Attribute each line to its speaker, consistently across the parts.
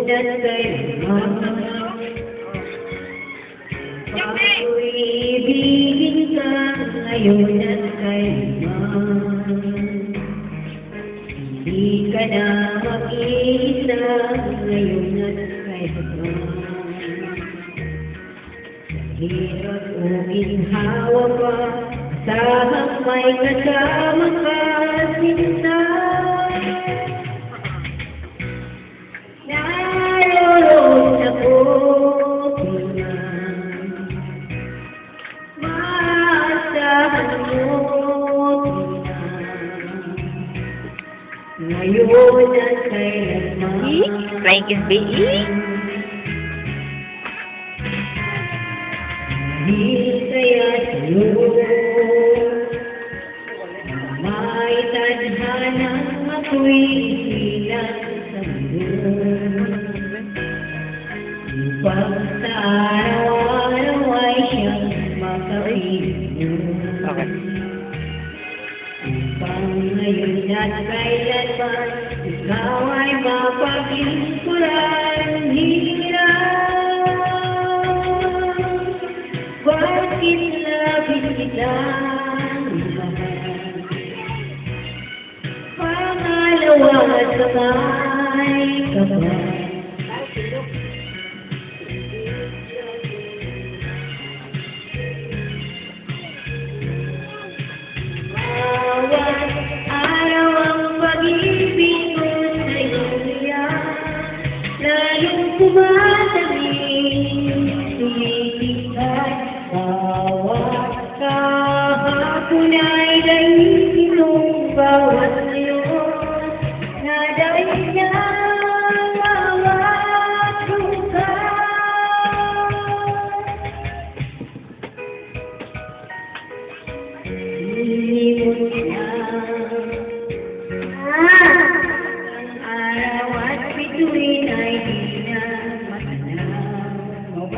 Speaker 1: at kailanman. Ako'y ibigin ka ngayon at kailanman. Hindi ka na mag-iisa ngayon at kailanman. Hirap o ginhawa pa, sahang may kasama ka, sinta. Naroon ako, pinang. Maasahan mo, pinang. Ngayon at kailanman.
Speaker 2: Like is being.
Speaker 1: Kaya sa'yo may tadhanang ako'y silang sa mundo. Upang sa araw-araw ay siyang makapiling. Upang ngayon at kailanman ikaw ay mapaglingkuran. Bakit labis kitang mahal? Pangalawa sa may kapal. Bawat araw ang pag-ibig ko sa'yo niyan, lalong kumatabing, tumitigay. Bawat kahapon ay daigin mong bawat ngayon na dahil niya bawat lugar. Inimot niya ang araw at bituin ay di na matanaw.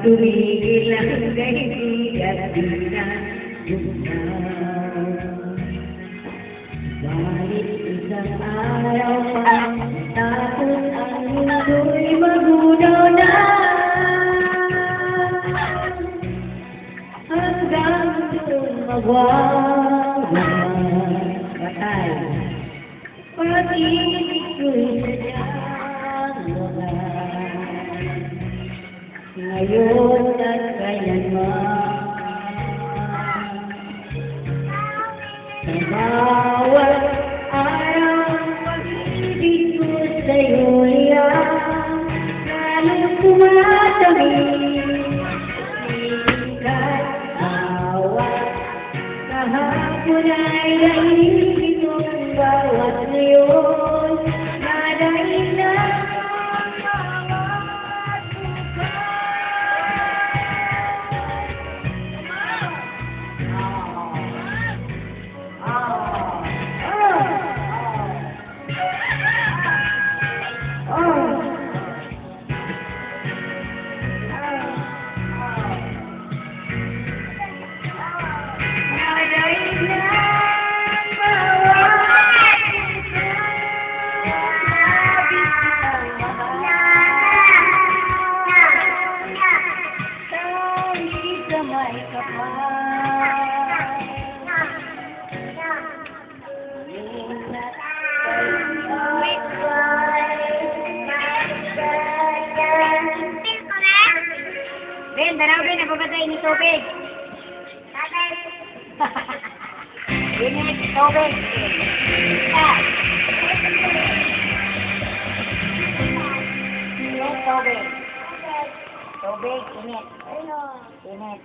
Speaker 1: Tumigil ang daigdig at di na lumaw. Balit isang araw pa, tapos ang mundo'y magunaw na. Hanggang doon mawawala patay. Pag-ibig ko'y sadyang wala. Ngayon at kailanman, sa bawat araw ang pag-ibig ko sa'yo liyan, lalong tumatamig. Sikat bawat kahapon ay daigin mong bawat ngayon na dahil na.
Speaker 2: Ben, darabin, nababatay ni tubig. Init, tubig. Init, tubig. Tubig, init. Init.